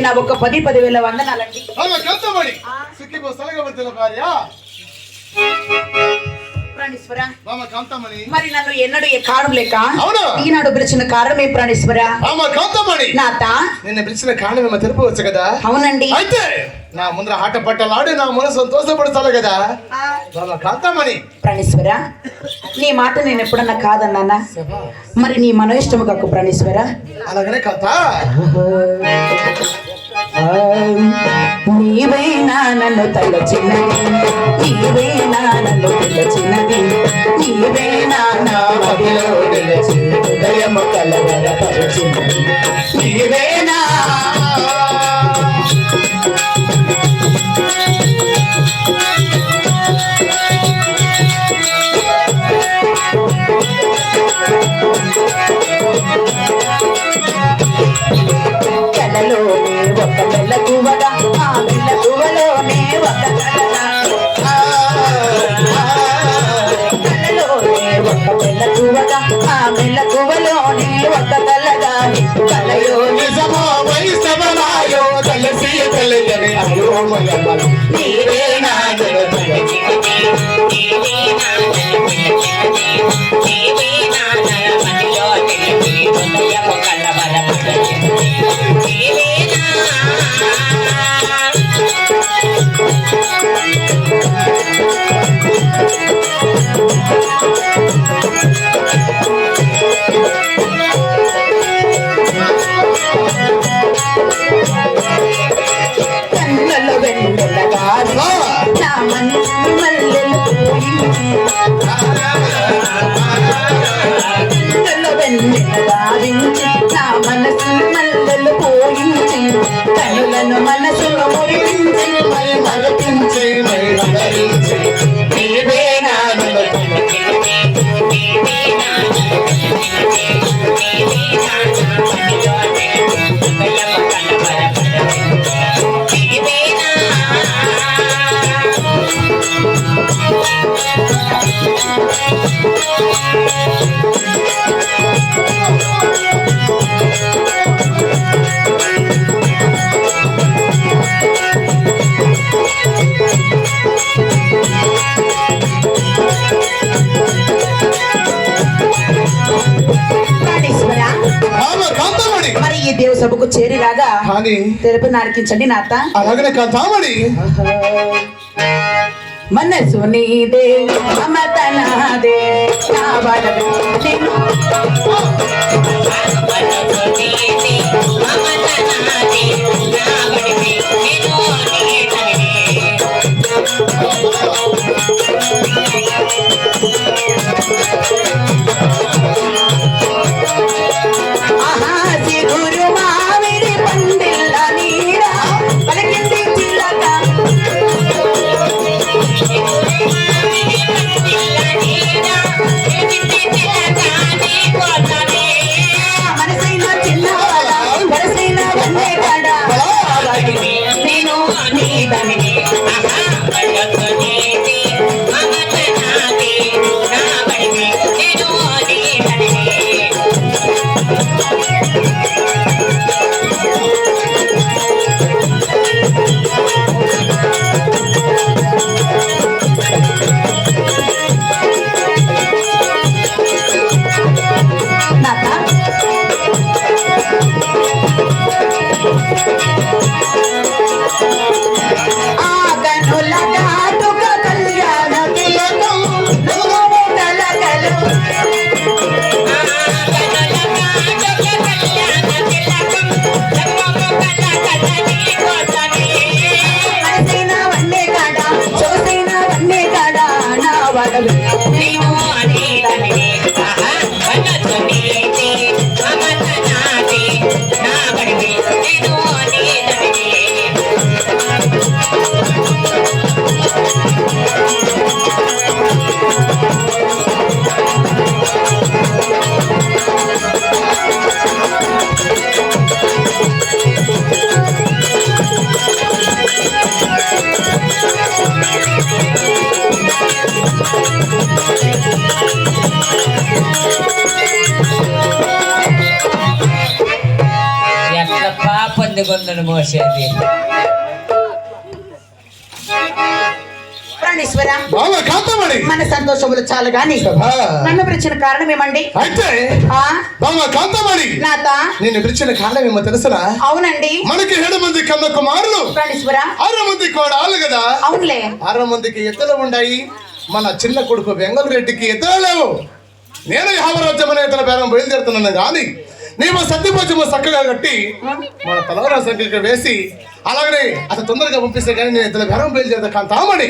నా ఒక 10,000 వందనాలండి. మరి నన్ను ఎన్నడూ కాడు లేక ఈనాడు పిలిచిన కారణం ఏ ప్రాణేశ్వర? నాత నిన్న పిలిచిన కారణం తెలుపవచ్చు కదా? అవునండి. అయితే నా ముందర ఆట పట్టలాడి నా మనసు సంతోషపడతాను కదా కాంతమణి. ప్రాణేశ్వర నీ మాట నేను ఎప్పుడన్నా కాదన్నానా? మరి నీ మనోఇష్టము కాకు ప్రాణేశ్వర. అలాగనే కథ నీవేనా నన్ను తలచినది, నీవేనా నన్ను పిలచినది, నీవేనా నా మదిలో నిలిచి హృదయము కలవరపరిచినది, నీవేనా కలలోనే ఒక మెల్లకువగా, ఆ మెల్లకువలోనే ఒక కలలోనే ఒక మెల్లకువగా, ఆ మెల్లకువలోనే ఒక కలగా, కలయో నిజమో వైష్ణవనాయో కలిసి కలియని అయోమయమల నీవేనా కన్నుల వెన్నెల గారి నా మనసు మల్లెలు కన్నుల వెన్నెల గారించి నా మనసు మల్లెలు పోయించి, కనులను మనసును మురిపించి మరి మరపించి మరపించి, నీవేనా మరి ఈ దేవ సభకు చేరి రాగా తెలుపు నారికించండి నాత. అలాగనే కాంతామణి. మనసు నీదే మమత నాదే నా బలము నిన్ను ఎంతమంది కొందరు మోసేది ప్రాణేశ్వర బావ కాంతమణి మన సంతోషములు చాలు గాని నన్ను పిలిచిన కారణం ఏమండి? అయితే ఆ బావ కాంతమణి నాత నిన్ను పిలిచిన కారణం ఏమో తెలుసునా? అవునండి. మనకి 7 మంది కన్న కుమారులు, ప్రాణేశ్వర 6 మంది కోడాలు కదా. అవునులే. 6 మందికి ఎద్దులు ఉన్నాయి. మన చిన్న కొడుకు బెంగళూరు రెడ్డికి ఎద్దులు లేవు. నేను యావరాజ్యం అనే ఇతర బేరం బయలుదేరుతున్నాను కానీ నీవు సత్యభోజము చక్కగా కట్టి మన తలవరా సంఖ్య వేసి అలాగనే అతను తొందరగా పంపిస్తే కానీ నేను ఇతర బేరం బయలుదేరుతా కాంతామణి.